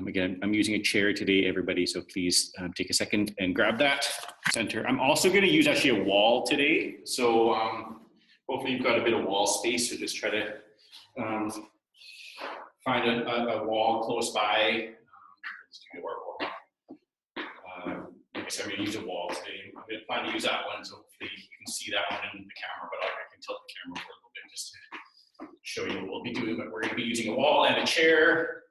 Again, I'm using a chair today, everybody, so please take a second and grab that center. I'm also going to use actually a wall today, so hopefully you've got a bit of wall space, so just try to find a wall close by. Like I said, I'm going to use a wall today. I'm going to plan to use that one, so hopefully you can see that one in the camera, but I can tilt the camera for a little bit just to show you what we'll be doing. But we're going to be using a wall and a chair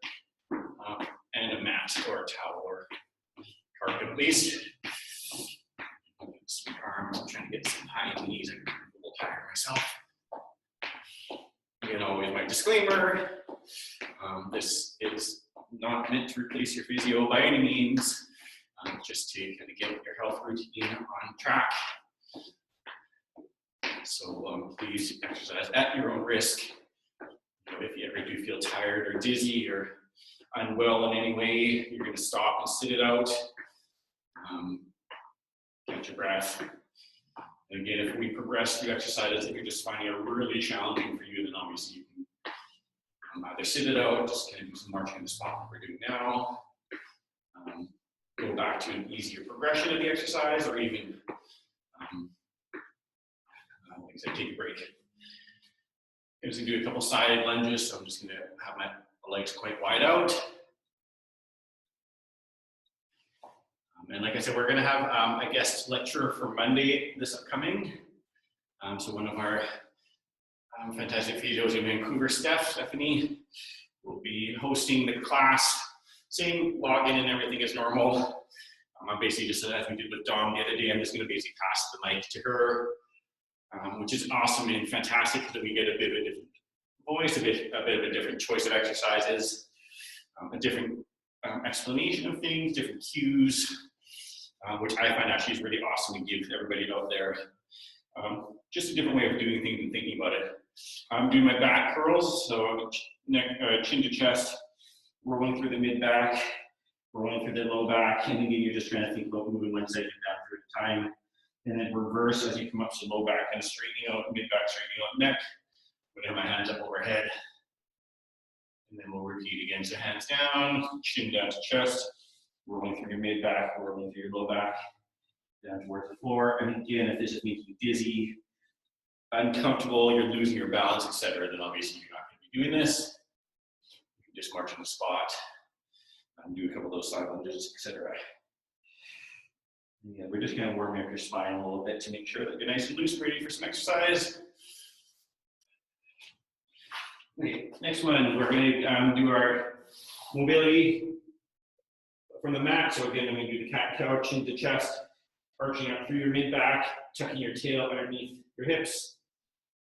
and a mat or a towel or carpet at least. Sweet arms, I'm trying to get some high knees. I'm a little tired myself. Again, always my disclaimer. This is not meant to replace your physio by any means. Just to kind of get your health routine on track. So please exercise at your own risk. If you ever do feel tired or dizzy or unwell in any way, you're going to stop and sit it out. Catch your breath. And again, if we progress through exercises that you're just finding are really challenging for you, then obviously you can either sit it out, just kind of do some marching in the spot like we're doing now. Go back to an easier progression of the exercise, or even, like I said, take a break. I'm just going to do a couple sided lunges, so I'm just going to have my legs quite wide out. And like I said, we're going to have a guest lecturer for Monday, this upcoming. So one of our fantastic physios in Vancouver, Stephanie, will be hosting the class. Same login and everything is normal. I'm basically just, as we did with Dom the other day, I'm just going to basically pass the mic to her, which is awesome and fantastic because we get a bit of a different voice, a bit of a different choice of exercises, a different explanation of things, different cues, which I find actually is really awesome to give everybody out there. Just a different way of doing things and thinking about it. I'm doing my back curls, so neck, chin to chest, rolling through the mid-back, rolling through the low back, and again, you're just trying to think about moving one side down through the time. And then reverse as you come up to low back, kind of straightening out, mid-back, straightening out neck. I'm gonna have my hands up overhead. And then we'll repeat again. So hands down, chin down to chest, rolling through your mid-back, rolling through your low back, down towards the floor. And again, if this just makes you dizzy, uncomfortable, you're losing your balance, etc., then obviously you're not gonna be doing this. Just march on the spot and do a couple of those side lunges, etc. Yeah, we're just going to warm up your spine a little bit to make sure that you're nice and loose, ready for some exercise. Okay, next one, we're going to do our mobility from the mat. So again, I'm going to do the cat-cow, chin to chest, arching up through your mid-back, tucking your tail underneath your hips,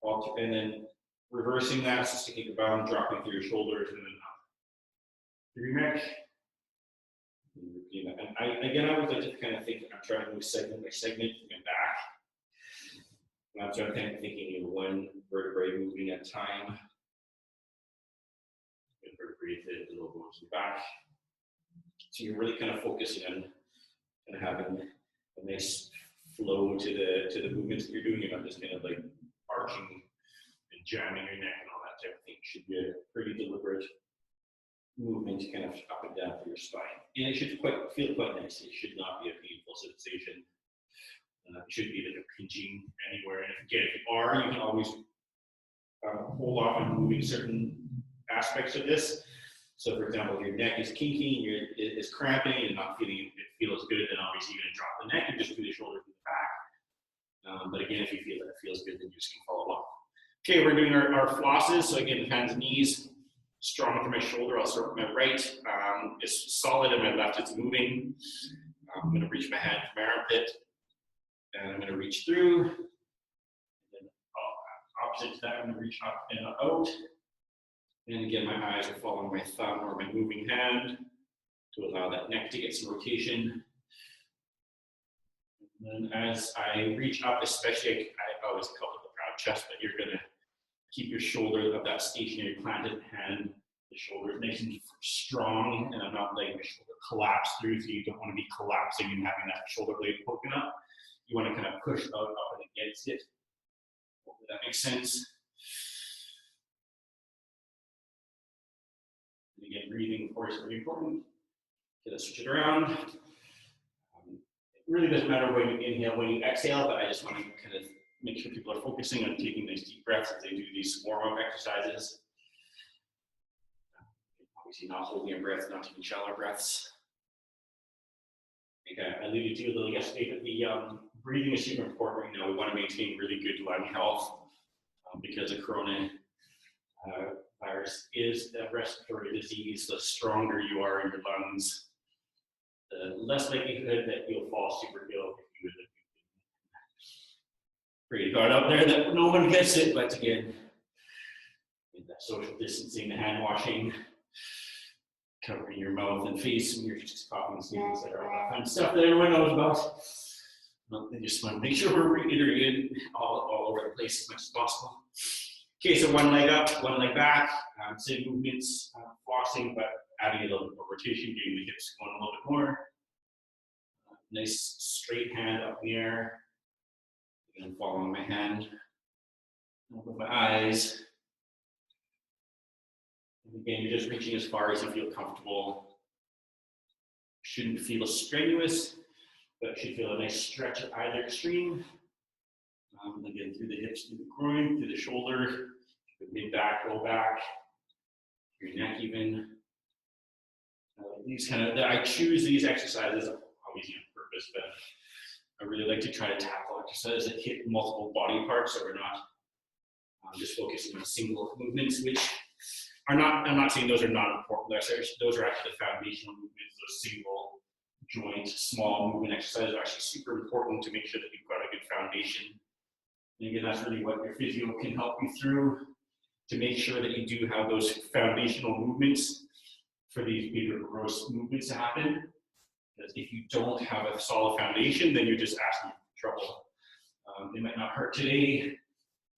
and then reversing that, so sticking your bum, dropping through your shoulders, and then up through your neck. And I always like to kind of think, I'm trying to move segment by segment from my back. And so I'm kind of thinking of one vertebrae moving at a time. Good vertebrae, the little bones in the back. So you're really kind of focusing on kind of having a nice flow to the movements that you're doing. You're not just kind of like arching and jamming your neck and all that type of thing. It should be a pretty deliberate movement kind of up and down through your spine. And it should feel quite nice. It should not be a painful sensation. It shouldn't be like a pinching anywhere. And again, if you are, you can always hold off on moving certain aspects of this. So for example, if your neck is kinky and is cramping and not feeling it feels good, then obviously you're going to drop the neck and just do the shoulders to the back. But again, if you feel that it feels good, then you're just going to follow along. Okay, we're doing our flosses. So again, hands and knees, strong through my shoulder. I'll start with my right. It's solid and my left is moving. I'm going to reach my hand from my armpit. And I'm going to reach through. And then opposite to that, I'm going to reach up and out. And again, my eyes are following my thumb or my moving hand to allow that neck to get some rotation. And then as I reach up, especially, I always call it the proud chest, but you're going to keep your shoulder of that stationary planted hand, the shoulder nice and strong, and I'm not letting the shoulder collapse through, so you don't want to be collapsing and having that shoulder blade poking up. You want to kind of push out up and against it. Hopefully that makes sense. And again, breathing, of course, is very important. Okay, let's switch it around. It really doesn't matter when you inhale, when you exhale, but I just want to kind of make sure people are focusing on taking nice deep breaths as they do these warm-up exercises. Obviously not holding your breath, not taking shallow breaths. Okay, I alluded to a little yesterday, but the breathing is super important right now. We want to maintain really good lung health because the corona virus is a respiratory disease. The stronger you are in your lungs, the less likelihood that you'll fall super ill if you would. Pray to God out there that no one gets it, but again, that social distancing, the hand washing, covering your mouth and face when you're just coughing, sneezing, etc. All that fun stuff that everyone knows about. Well, I just want to make sure we're reiterating all over the place as much as possible. Okay, so one leg up, one leg back, same movements, flossing, but adding a little bit more rotation, getting the hips going a little bit more. Nice straight hand up in the air. And following my hand, with my eyes. And again, you're just reaching as far as you feel comfortable. Shouldn't feel strenuous, but should feel a nice stretch at either extreme. Again, through the hips, through the groin, through the shoulder, mid back, low back, your neck even. These kind of, I choose these exercises obviously on purpose, but I really like to try to tackle exercises that hit multiple body parts, so we're not just focusing on single movements, which are not, I'm not saying those are not important exercises. Those are actually the foundational movements. Those single joint, small movement exercises are actually super important to make sure that you've got a good foundation. And again, that's really what your physio can help you through, to make sure that you do have those foundational movements for these bigger gross movements to happen. Because if you don't have a solid foundation, then you're just asking for trouble. It might not hurt today,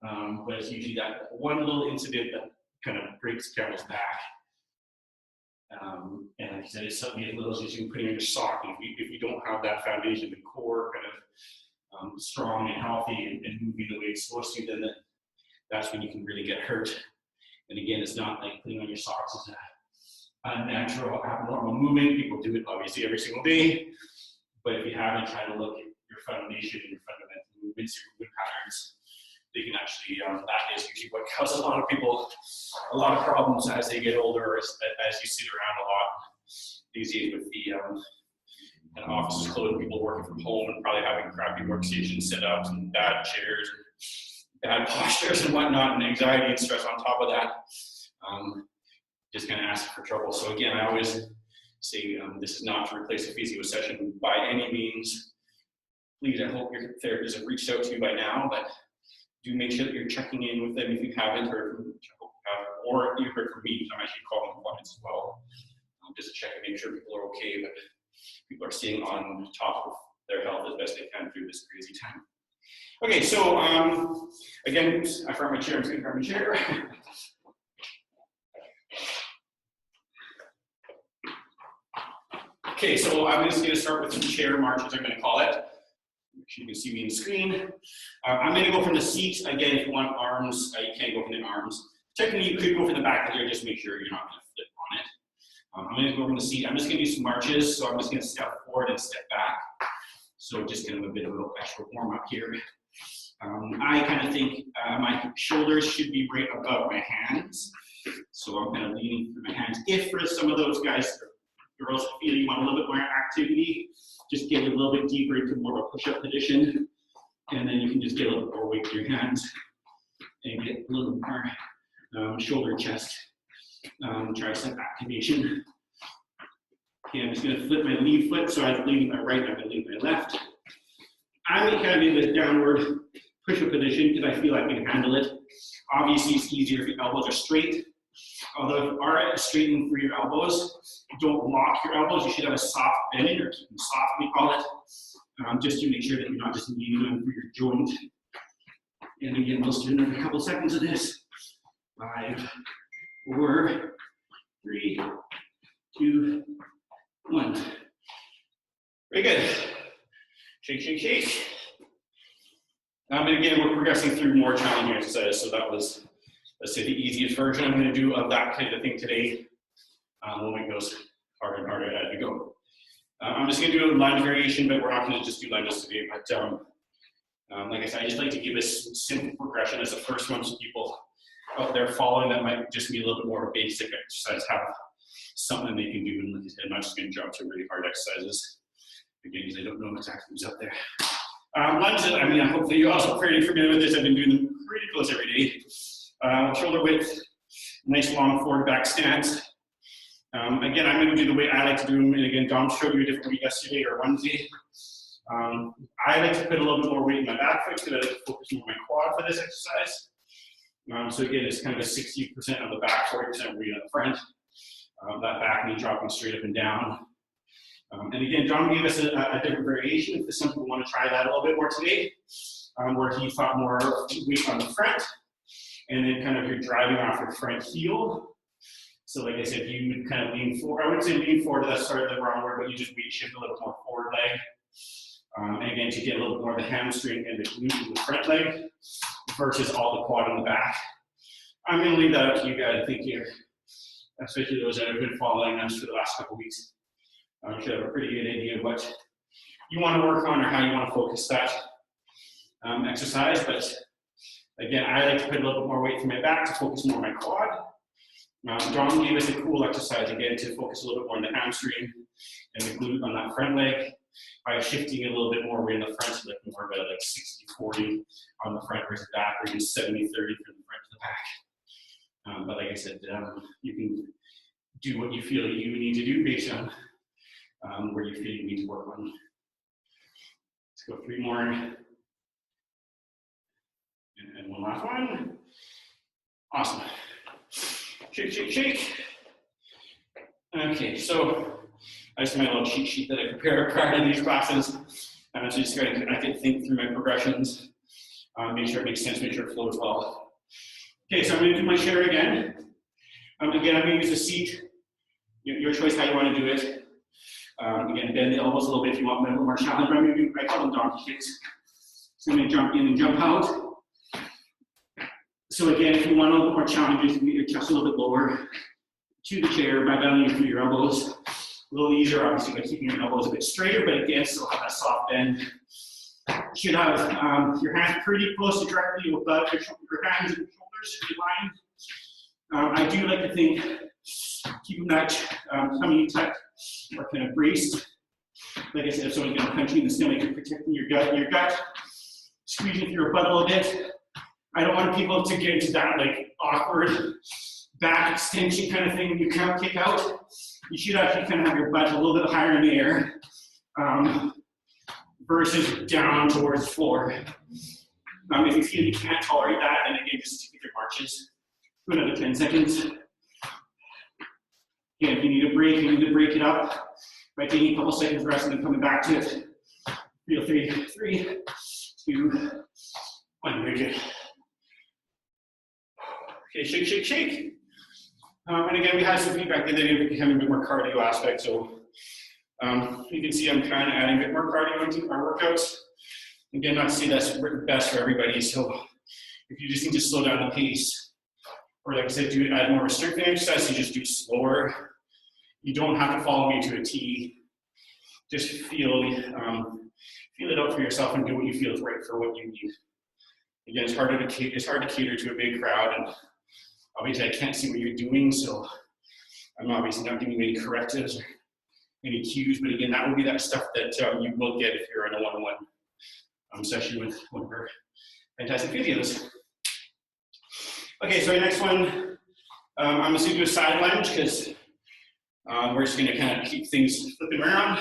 but it's usually that one little incident that kind of breaks the camel's back. And like I said, it's something as little as you put in your sock. If you don't have that foundation, the core kind of strong and healthy and moving the way it's supposed to, then that's when you can really get hurt. And again, it's not like putting on your socks is a unnatural, abnormal movement. People do it obviously every single day. But if you haven't tried to look at your foundation and your fundamental movements, your movement patterns, they can actually, that is usually what causes a lot of people a lot of problems as they get older, as you sit around a lot these days with the and offices closed, people working from home and probably having crappy workstations set up and bad chairs and bad postures and whatnot, and anxiety and stress on top of that. Just kind of asking for trouble. So again, I always say this is not to replace a physio session by any means. Please, I hope your therapists have reached out to you by now, but do make sure that you're checking in with them if you haven't heard from them, or you heard from me. I'm actually calling appointments as well, just to check and make sure people are okay, but people are staying on top of their health as best they can through this crazy time. Okay, so again, I found my chair. I'm just going to grab my chair. Okay, so I'm just going to start with some chair marches, I'm going to call it. You can see me on the screen. I'm going to go from the seat. Again, if you want arms, you can't go from the arms. Technically, you could go from the back here, just make sure you're not going to flip on it. I'm going to go from the seat. I'm just going to do some marches, so I'm just going to step forward and step back. So just kind of a bit of a little extra warm up here. I kind of think my shoulders should be right above my hands. So I'm kind of leaning through my hands. If for some of those guys, girls feel you want a little bit more activity, just get a little bit deeper into more of a push-up position, and then you can just get a little more weight with your hands and get a little more shoulder, chest, tricep activation. Okay, I'm just going to flip my lead foot, so I'm leaning my right, I'm going to lean my left. I'm kind of in this downward push-up position because I feel I can handle it. Obviously, it's easier if your elbows are straight. Although if you are straightening for your elbows, don't lock your elbows. You should have a soft bending, or keep them soft, we call it, just to make sure that you're not just leaning on for your joint. And again, we'll do another couple seconds of this. 5, 4, 3, 2, 1. Very good. Shake, shake, shake. And again, we're progressing through more challenging exercises, so that was, let's say, the easiest version I'm going to do of that kind of thing today. When it goes harder and harder as we go. I'm just going to do a lunge variation, but we're not going to just do lunges today. But like I said, I just like to give a simple progression as the first one, so people out there following that might just be a little bit more basic exercise, have something they can do. And like I said, I'm not just going to jump to really hard exercises again, because I don't know exactly who's out there. Lunges, I mean, hopefully you're also pretty familiar with this. I've been doing them pretty close every day. Shoulder width, nice long forward back stance. Again, I'm going to do the way I like to do them. And again, Dom showed you a different way yesterday or Wednesday. I like to put a little bit more weight in my back foot because I like to focus more on my quad for this exercise. So again, it's kind of a 60% on the back, 40% weight on the front. That back knee dropping straight up and down. And again, John gave us a different variation if some people want to try that a little bit more today, where he thought more weight on the front, and then kind of you're driving off your front heel. So like I said, you would kind of lean forward. I wouldn't say lean forward, that's sort of the wrong word, but you just weight shift a little more forward leg. And again, to get a little more of the hamstring and the glute in the front leg versus all the quad in the back. I'm going to leave that up to you guys. I think here, especially those that have been following us for the last couple of weeks, should have a pretty good idea of what you want to work on or how you want to focus that exercise. But again, I like to put a little bit more weight from my back to focus more on my quad. John gave us a cool exercise again to focus a little bit more on the hamstring and the glute on that front leg by shifting a little bit more weight in the front, so like more of a like 60-40 on the front versus back, or even 70-30 from the front to the back. But like I said, you can do what you feel you need to do based on where you feel you need to work on. Let's go 3 more. And one last one. Awesome. Shake, shake, shake. Okay, so I just have my little cheat sheet that I prepared prior to these classes. So just I can think through my progressions, make sure it makes sense, make sure it flows well. Okay, so I'm going to do my share again. Again, I'm going to use the seat. Your choice how you want to do it. Again, bend the elbows a little bit if you want a little more challenge. I'm going to do, I call them donkey kicks. So I'm going to jump in and jump out. So again, if you want a little more challenge, you can get your chest a little bit lower to the chair by bending through your elbows. A little easier, obviously, by keeping your elbows a bit straighter, but again, still have that soft bend. You should have your hands pretty close to directly above your hands and shoulders should be lined. I do like to think, keeping that tummy tucked or kind of braced. Like I said, if someone's going to punch you in the stomach, you're protecting your gut, squeezing through your butt a little bit. I don't want people to get into that like awkward back extension kind of thing when you can't kick out. You should actually kind of have your butt a little bit higher in the air versus down towards the floor. If you feel you can't tolerate that, then again, just stick with your marches. Do another 10 seconds. Again, if you need a break, you need to break it up by taking a couple seconds rest and then coming back to it. Feel 3, 2, 1, very good. Okay, shake, shake, shake. And again, we had some feedback that they're becoming a bit more cardio aspect. So you can see I'm kind of adding a bit more cardio into our workouts. Again, not to say that's best for everybody. So if you just need to slow down the pace, or like I said, add more restricting exercise, you just do slower. You don't have to follow me to a T. Just feel it out for yourself and do what you feel is right for what you need. Again, it's hard to cater to a big crowd, and obviously I can't see what you're doing, so I'm obviously not giving you any correctives or any cues, but again, that would be that stuff that you will get if you're in a one-on-one session with one of our fantastic physios. Okay, so the next one, I'm just going to do a side lunge because we're just going to kind of keep things flipping around.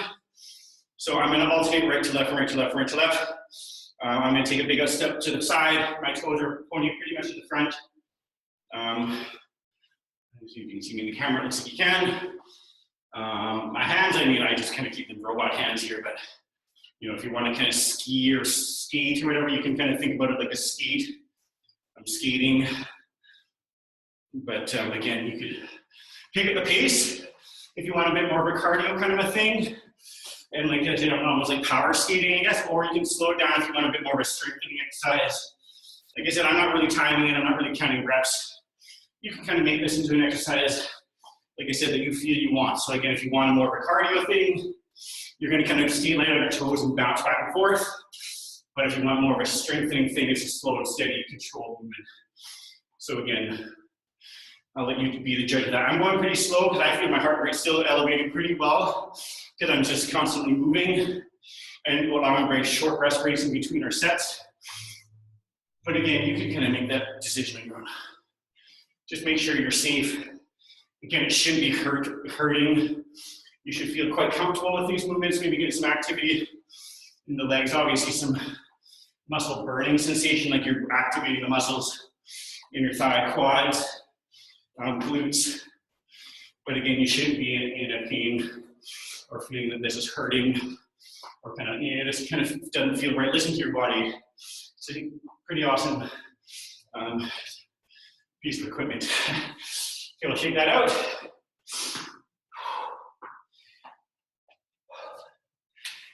So I'm going to alternate right to left, right to left, right to left. I'm going to take a big step to the side. My toes are pointing pretty much to the front. If you can see me in the camera, it looks like you can. My hands, I just kind of keep them robot hands here, but if you want to kind of ski or skate or whatever, you can kind of think about it like a skate. I'm skating. But again, you could pick up the pace if you want a bit more of a cardio kind of a thing. And like I said, almost like power skating, I guess, or you can slow down if you want a bit more of a strengthening exercise. Like I said, I'm not really timing it, I'm not really counting reps. You can kind of make this into an exercise, like I said, that you feel you want. So again, if you want more of a cardio thing, you're going to kind of stay light on your toes and bounce back and forth. But if you want more of a strengthening thing, it's a slow and steady controlled movement. So again, I'll let you be the judge of that. I'm going pretty slow because I feel my heart rate still elevated pretty well because I'm just constantly moving and allowing very short rest breaks in between our sets. But again, you can kind of make that decision on your own. Just make sure you're safe. Again, it shouldn't be hurting. You should feel quite comfortable with these movements. Maybe get some activity in the legs. Obviously, some muscle burning sensation, like you're activating the muscles in your thigh, quads, glutes. But again, you shouldn't be in a pain or feeling that this is hurting or kind of, this kind of doesn't feel right. Listen to your body. It's a pretty awesome piece of equipment. Okay, we'll shake that out.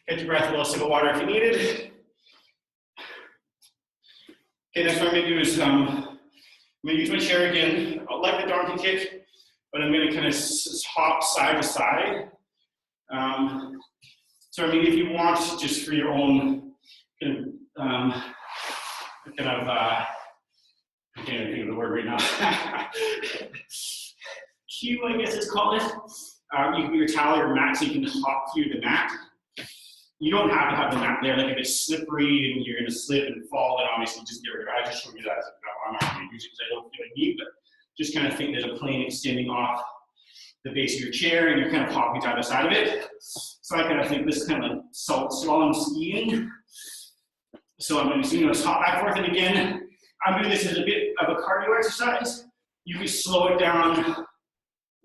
Catch your breath, a little sip of water if you need it. Okay, next what I'm gonna do is I'm gonna use my chair again. I'll like the donkey kick, but I'm gonna kind of hop side to side. So I mean, if you want, just for your own kind of, I can't even think of the word right now. Cue, I guess it's called it. You can do your towel or mat so you can hop through the mat. You don't have to have the mat there. Like if it's slippery and you're gonna slip and fall, then obviously just get rid of it. I just showed you that. I'm not gonna use it because I don't feel I need, but just kind of think there's a plane extending off the base of your chair and you're kind of hopping down the side of it. So I kind of think this is kind of like slalom skiing. So I'm just gonna hop back and forth, and again, I'm doing this as a bit of a cardio exercise. You can slow it down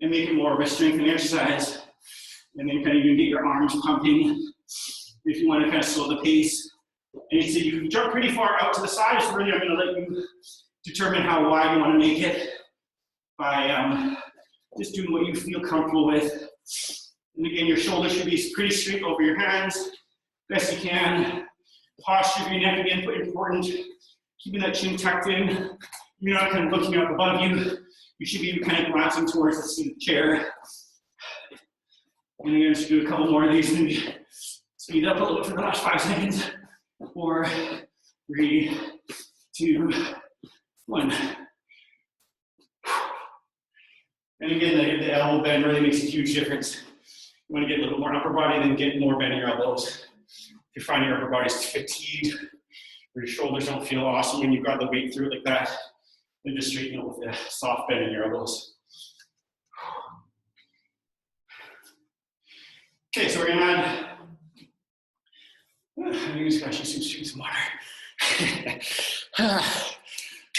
and make it more of a strengthening exercise. And then kind of you can get your arms pumping if you want to kind of slow the pace. And so you can jump pretty far out to the side. So really I'm going to let you determine how wide you want to make it by just doing what you feel comfortable with. And again, your shoulders should be pretty straight over your hands, best you can. Posture of your neck, again, important. Keeping that chin tucked in. You're not kind of looking up above you. You should be kind of glancing towards the seat of the chair. And again, just do a couple more of these. Maybe speed up a little bit for the last 5 seconds. 4, 3, 2, 1. And again, the elbow bend really makes a huge difference. You want to get a little more upper body, then get more bend in your elbows. If you find your upper body's fatigued, or your shoulders don't feel awesome when you've got the weight through it like that, then just straighten it with a soft bend in your elbows. Okay, so we're gonna add, I just gotta shoot some water.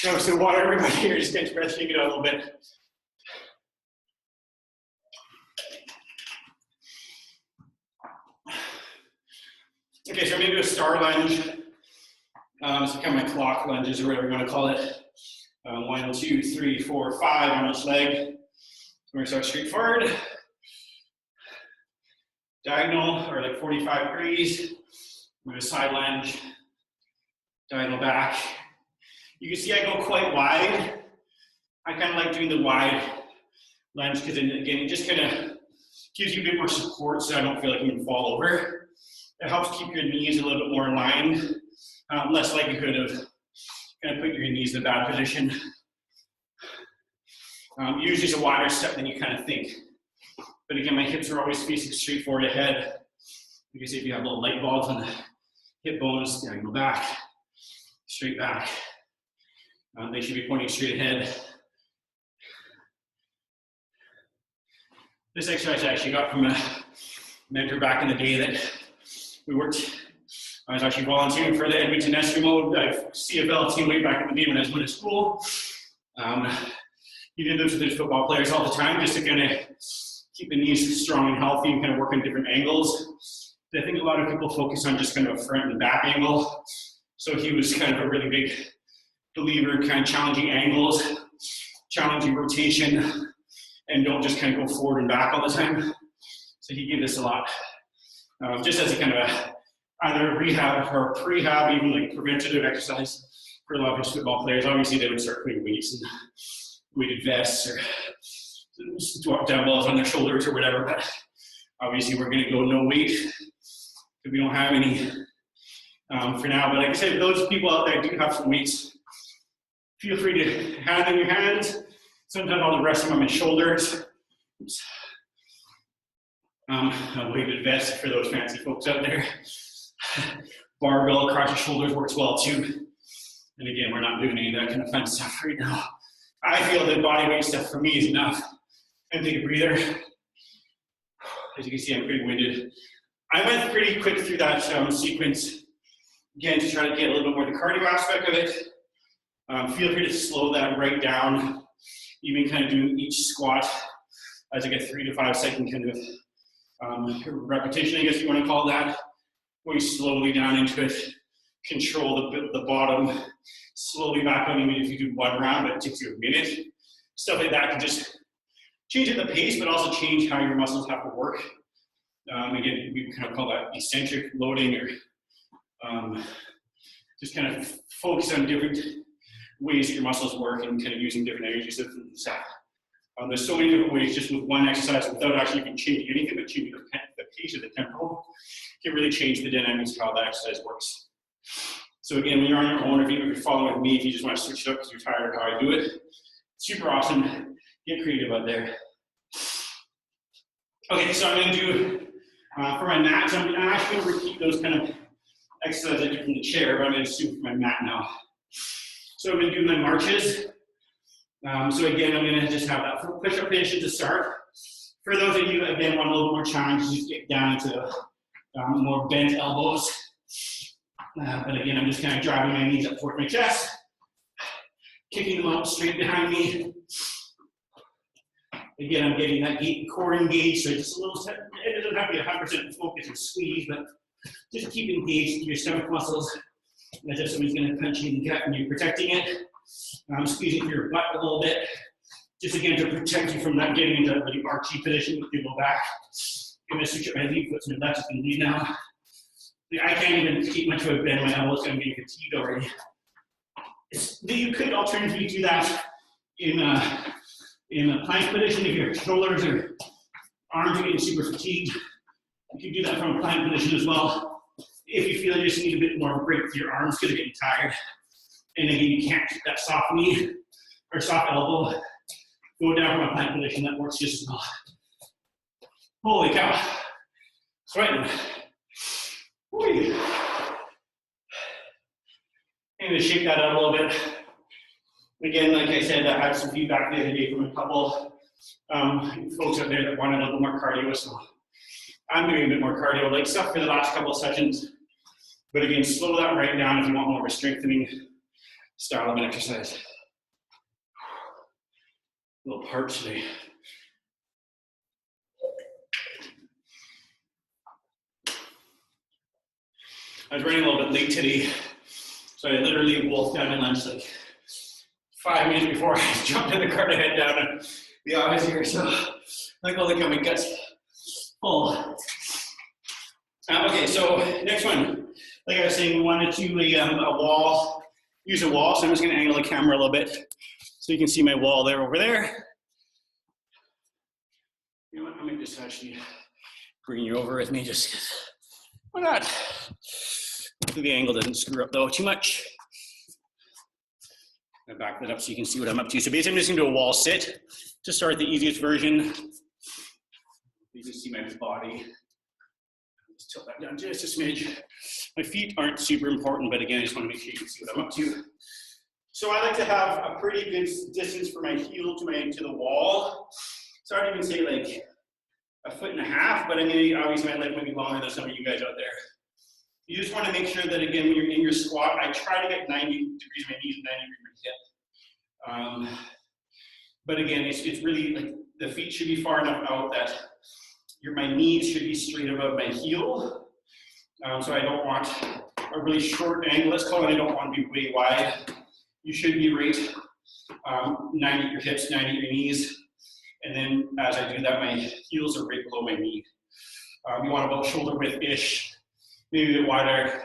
Grab some water, everybody here, just get your breath, shake it out a little bit. Okay, so I'm gonna do a star lunge. So kind of my clock lunges or whatever you want to call it. 1, 2, 3, 4, 5 on each leg. We're gonna start straight forward. Diagonal, or like 45 degrees. I'm gonna side lunge. Diagonal back. You can see I go quite wide. I kind of like doing the wide lunge because again, it just kind of gives you a bit more support so I don't feel like I'm gonna fall over. It helps keep your knees a little bit more aligned. Less likelihood of kind of put your knees in a bad position. Usually it's a wider step than you kind of think. But again, my hips are always facing straight forward ahead. You can see if you have little light bulbs on the hip bones, diagonal back, straight back. They should be pointing straight ahead. This exercise I actually got from a mentor back in the day that we worked. I was actually volunteering for the Edmonton Eskimo CFL team way back in the day when I was going to school. You did those with the football players all the time just to kind of keep the knees strong and healthy and kind of work on different angles. I think a lot of people focus on just kind of a front and back angle. So he was kind of a really big believer in kind of challenging angles, challenging rotation, and don't just kind of go forward and back all the time. So he gave this a lot. Just as a kind of either a rehab or a prehab, even like preventative exercise for a lot of football players. Obviously they would start putting weights and weighted vests or dumbbells on their shoulders or whatever, but Obviously, we're going to go no weight if we don't have any for now. But like I said, those people out there do have some weights, feel free to have them in your hands. Sometimes I'll rest them on my shoulders. Oops. A weighted vest for those fancy folks out there. Barbell across your shoulders works well too. And again, we're not doing any of that kind of fun stuff right now. I feel that body weight stuff for me is enough. And take a breather. As you can see, I'm pretty winded. I went pretty quick through that sequence, again, to try to get a little bit more the cardio aspect of it. Feel free to slow that right down, even kind of doing each squat as I get 3 to 5 second kind of repetition, I guess you want to call that. Going slowly down into it, control the bottom, slowly back on, even if you do 1 round, but it takes you a minute. Stuff like that can just change at the pace, but also change how your muscles have to work. Again, we kind of call that eccentric loading, or just kind of focus on different ways that your muscles work and kind of using different energy systems. There's so many different ways just with one exercise without actually even changing anything, but changing the pace of the tempo can really change the dynamics of how that exercise works. So again, when you're on your own, or if you're following with me, if you just want to switch it up because you're tired of how I do it, super awesome. Get creative out there. Okay, so I'm going to do, for my mat, so I'm actually going to repeat those kind of exercises I did from the chair, but I'm going to do for my mat now. So I'm going to do my marches. So again, I'm going to just have that push-up position to start. For those of you that, again, want a little more challenge, just get down to more bent elbows. But again, I'm just kind of driving my knees up towards my chest, kicking them up straight behind me. Again, I'm getting that core engaged, so just a little, it doesn't have to be 100% focus and squeeze, but just keep engaged in your stomach muscles as if somebody's going to punch you in the gut and you're protecting it. Squeezing through your butt a little bit, just again to protect you from not getting into the archy position with your low back. I'm going to switch up my lead foot to my left, just going to lead now. I can't even keep much of a bend in my elbows, I'm getting fatigued already. You could alternatively do that in a plank position if your shoulders or arms are getting super fatigued. You can do that from a plank position as well. If you feel you just need a bit more break with your arms because you're getting tired. And again, you can't keep that soft knee or soft elbow. Go down from a plank position, that works just as well. Holy cow. Sweating. I'm going to shake that out a little bit. Again, like I said, I had some feedback the other day from a couple folks out there that wanted a little more cardio, so I'm doing a bit more cardio-like stuff for the last couple of sessions. But again, slow that right down if you want more of a strengthening style of an exercise. A little parched today. I was running a little bit late today, so I literally wolfed down my lunch like 5 minutes before I jumped in the car to head down to the office here. So like, oh, look how my guts full. Okay, so next one. Like I was saying, we wanted to use a wall. So I'm just going to angle the camera a little bit so you can see my wall there over there. You know what? I might just actually bring you over with me, just because. Why not? Hopefully the angle doesn't screw up though too much. I'm gonna back that up so you can see what I'm up to. So basically I'm just gonna do a wall sit to start the easiest version. You can see my body. Just tilt that down just a smidge. My feet aren't super important, but again, I just wanna make sure you can see what I'm up to. So I like to have a pretty good distance from my heel to the wall. So I'd even say like 1.5 feet, but I mean, obviously my leg might be longer than some of you guys out there. You just want to make sure that, again, when you're in your squat, I try to get 90 degrees my knees and 90 degrees my hip. But again, it's really like the feet should be far enough out that my knees should be straight above my heel. So I don't want a really short angle, let's call it. I don't want to be way wide. You should be right 90 at your hips, 90 at your knees. And then as I do that, my heels are right below my knee. You want about shoulder width-ish, maybe a bit wider.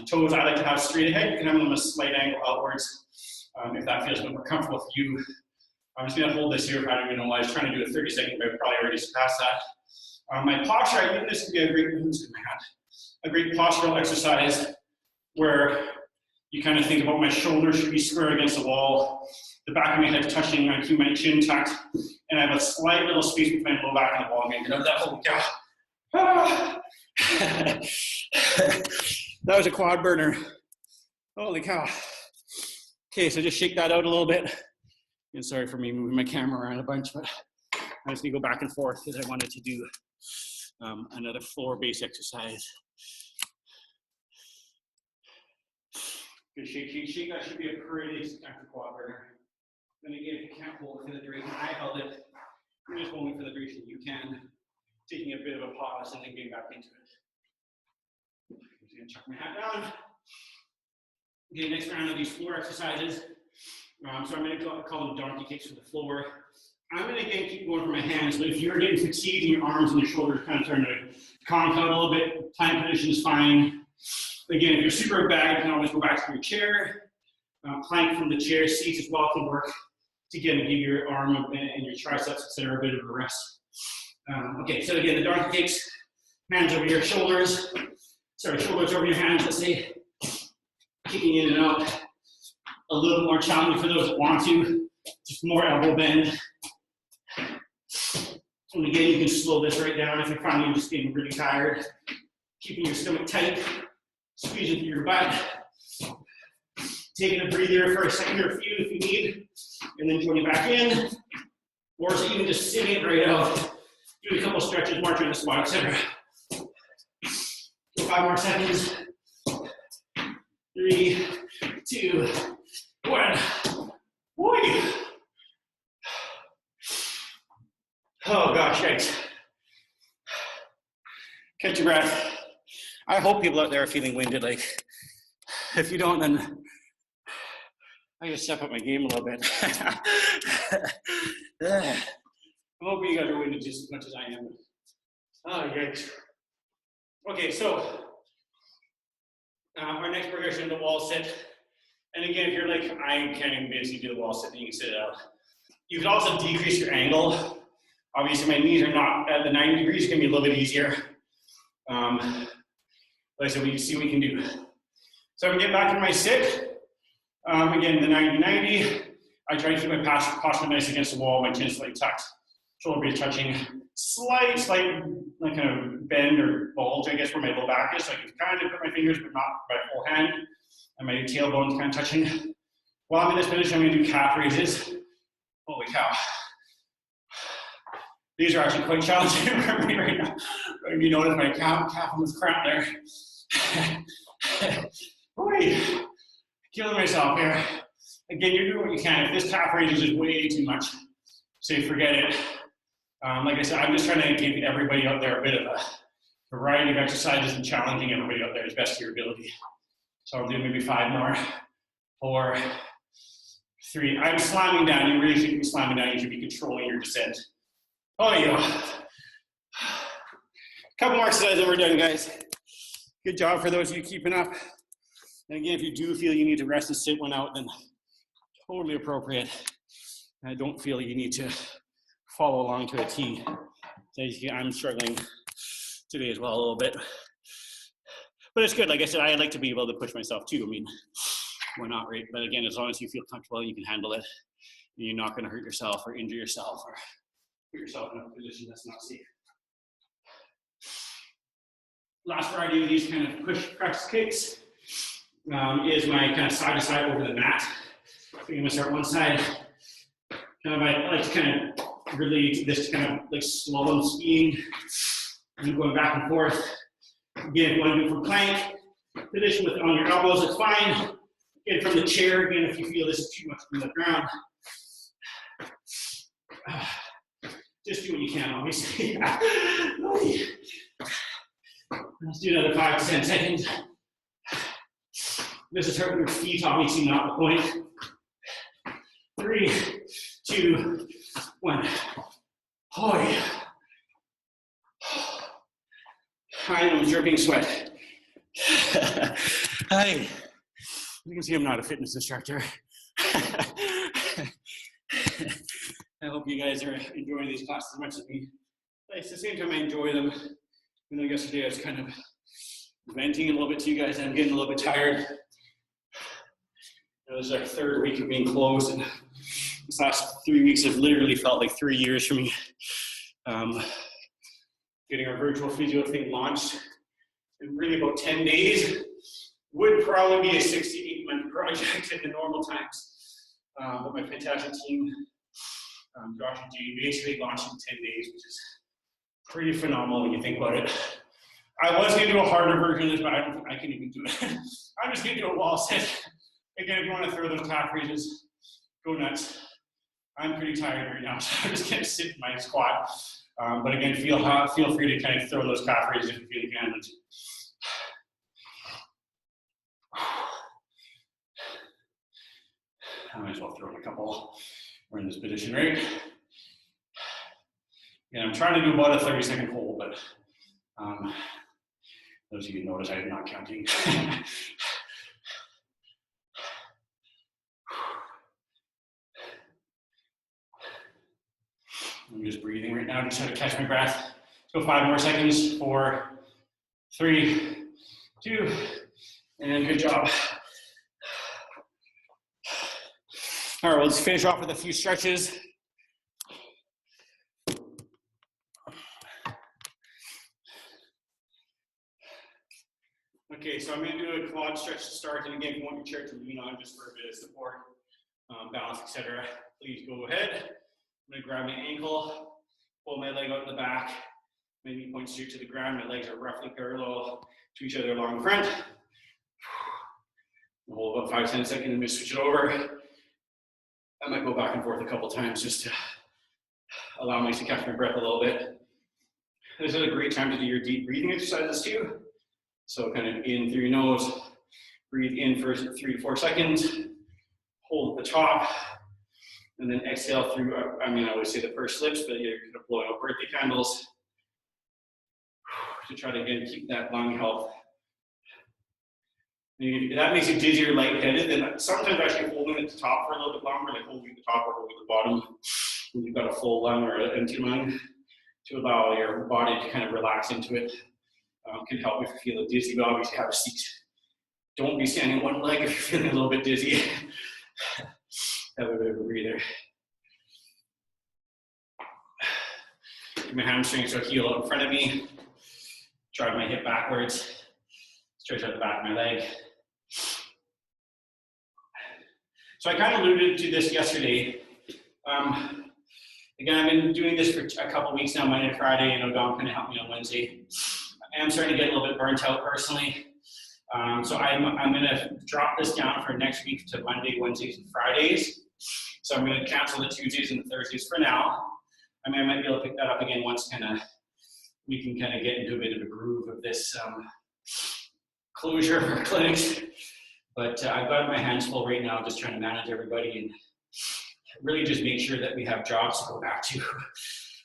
Toes I like to have straight ahead. You can have them a slight angle outwards if that feels a bit more comfortable for you. I'm just gonna hold this here. I don't even know why I was trying to do a 30-second, but I probably already surpassed that. My posture, I think this could be a great postural exercise where you kind of think about my shoulders should be square against the wall, the back of my head touching, I keep my chin tucked, and I have a slight little space between my low back and the wall. Again, get out that whole cow. Ah. That was a quad burner. Holy cow. Okay, so just shake that out a little bit. And sorry for me moving my camera around a bunch, but I just need to go back and forth because I wanted to do another floor-based exercise. Good, shake, shake, shake. That should be a pretty active quad burner. Then again, if you can't hold it for the duration, I held it. You're just holding for the duration you can. Taking a bit of a pause and then getting back into it. I'm just gonna chuck my hat down. Okay, next round of these floor exercises. So I'm gonna call them donkey kicks for the floor. I'm gonna again keep going for my hands, but if you're getting fatigued and your arms and your shoulders kind of starting to conk out a little bit, plank position is fine. Again, if you're super bad, you can always go back to your chair. Plank from the chair, seats as well can work to again give your arm and your triceps, etc., a bit of a rest. Okay, so again, the donkey kicks, hands over your shoulders. Sorry, shoulders over your hands, let's say. Kicking in and out. A little more challenging for those that want to. Just more elbow bend. And again, you can slow this right down if you're finding you're just getting really tired. Keeping your stomach tight. Squeezing through your butt. Taking a breather for a second or a few if you need. And then joining back in. Or even just sitting it right out. Do a couple stretches, marching the squat, etc. 5 more seconds. 3, 2, 1. Boy. Oh gosh, yikes. Catch your breath. I hope people out there are feeling winded. Like, if you don't, then I gotta step up my game a little bit. I hope you guys are winded just as much as I am. Oh, yikes. Okay, so our next progression, the wall sit. And again, if you're like, I can't even basically do the wall sit, then you can sit it out. You can also decrease your angle. Obviously, my knees are not at the 90 degrees, it's gonna be a little bit easier. Like I said, we can see what we can do. So I'm gonna get back to my sit. Again, the 90-90. I try to keep my posture nice against the wall, my chin slightly tucked, shoulder blades touching. Slight, like kind of bend or bulge, I guess, where my low back is. So I can kind of put my fingers, but not my full hand. And my tailbone's kind of touching. While I'm in this position, I'm gonna do calf raises. Holy cow. These are actually quite challenging for me right now. You notice my calf almost cramped there. Boy, killing myself here. Again, you're doing what you can. If this calf raises is way too much, say forget it. Like I said, I'm just trying to give everybody out there a bit of a variety of exercises and challenging everybody out there as best to your ability. So I'll do maybe 5 more. 4, 3. I'm slamming down. You really shouldn't be slamming down. You should be controlling your descent. Oh, yeah. Couple more exercises and we're done, guys. Good job for those of you keeping up. And again, if you do feel you need to rest and sit one out, then totally appropriate. And I don't feel you need to follow along to a T. So I'm struggling today as well a little bit. But it's good. Like I said, I like to be able to push myself too. I mean, why not, right? But again, as long as you feel comfortable, you can handle it. You're not going to hurt yourself or injure yourself or put yourself in a position that's not safe. Last variety of these kind of push press kicks is my kind of side to side over the mat. So I'm going to start one side. I like to kind of really this kind of like slow and skiing and going back and forth. Again, if you want to do it from plank position with on your elbows, it's fine. Again, from the chair, again, if you feel this is too much from the ground. Just do what you can, obviously. Let's do another 5 to 10 seconds. This is hurting your feet, obviously not the point. 3, 2, 1. Oh yeah. I am dripping sweat. Hi. You can see I'm not a fitness instructor. I hope you guys are enjoying these classes as much as me. at the same time, I enjoy them. You know, yesterday I was kind of venting a little bit to you guys. I'm getting a little bit tired. You know, this is our third week of being closed, and this last 3 weeks have literally felt like 3 years for me. Getting our virtual physio thing launched in really about 10 days would probably be a 6 to 8 month project in the normal times. But my fantastic team, Josh and Jay, basically launched in 10 days, which is pretty phenomenal when you think about it. I was going to do a harder version of this, but I don't think I can even do it. I'm just going to do a wall sit. Again, if you want to throw those calf raises, go nuts. I'm pretty tired right now, so I'm just going to sit in my squat. But again, feel free to kind of throw those calf raises if you feel you can. I might as well throw in a couple. We're in this position, right? Yeah, I'm trying to do about a 30-second hold, but those of you who notice I'm not counting. I'm just breathing right now, just trying to catch my breath. Let's go 5 more seconds. 4, 3, 2, and good job. All right, well, let's finish off with a few stretches. Okay, so I'm going to do a quad stretch to start, and again, if you want your chair to lean on just for a bit of support, balance, etc., please go ahead. I'm going to grab my ankle, pull my leg out in the back, my knee points straight to the ground, my legs are roughly parallel to each other along the front. I'll hold about 5 to 10 seconds and just switch it over. I might go back and forth a couple times just to allow me to catch my breath a little bit. This is a great time to do your deep breathing exercises too. So kind of in through your nose, breathe in for 3 to 4 seconds, hold at the top, and then exhale through, I always say the pursed lips, but you're kind of blowing out birthday candles to try to, again, keep that lung health. And that makes you dizzy or lightheaded, then sometimes actually holding at the top for a little bit longer, like holding at the top or holding at the bottom, when you've got a full lung or an empty lung, to allow your body to kind of relax into it. Can help if you're feeling dizzy, but obviously have a seat. Don't be standing one leg if you're feeling a little bit dizzy. Have a bit of a breather. Keep my hamstring so heel out in front of me. Drive my hip backwards. Stretch out the back of my leg. So I kind of alluded to this yesterday. Again, I've been doing this for a couple weeks now, Monday to Friday. You know, Dom kind of helped me on Wednesday. I am starting to get a little bit burnt out personally. So I'm going to drop this down for next week to Monday, Wednesdays, and Fridays. So I'm going to cancel the Tuesdays and the Thursdays for now. I might be able to pick that up again once we can kind of get into a bit of a groove of this closure of our clinics. But I've got my hands full right now, just trying to manage everybody and really just make sure that we have jobs to go back to.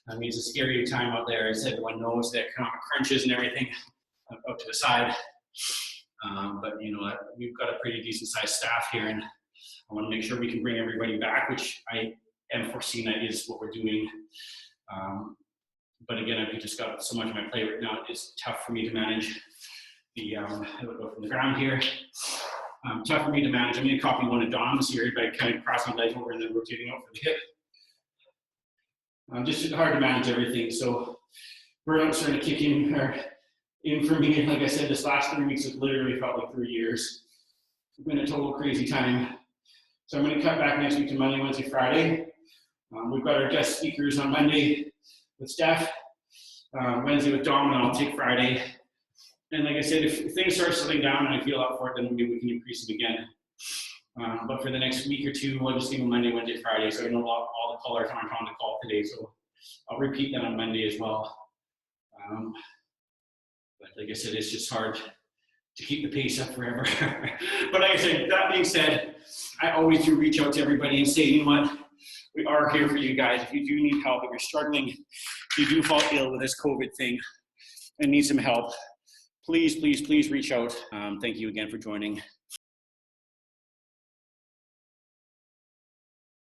I mean, it's a scary time out there, as everyone knows, the economic crunches and everything up to the side. But you know, we've got a pretty decent sized staff here, and I want to make sure we can bring everybody back, which I am foreseeing that is what we're doing. But again, I've just got so much on my plate right now. It's tough for me to manage the, I will go from the ground here. Tough for me to manage. I'm going to copy one of Dom's here by kind of crossing legs over and then rotating out for the hip. Just hard to manage everything. So burnout's starting to kick in for me. Like I said, this last 3 weeks has literally felt like 3 years. It's been a total crazy time. So I'm going to cut back next week to Monday, Wednesday, Friday. We've got our guest speakers on Monday with Steph, Wednesday with Dom, and I'll take Friday. And like I said, if things start settling down and I feel up for it, then maybe we can increase them again. But for the next week or two, we'll just do Monday, Wednesday, Friday. So I know all the callers aren't on the call today, so I'll repeat that on Monday as well. But like I said, it's just hard to keep the pace up forever. But like I said, that being said, I always do reach out to everybody and say, you know what, we are here for you guys. If you do need help, if you're struggling, if you do fall ill with this COVID thing and need some help, please, please, please reach out. Thank you again for joining.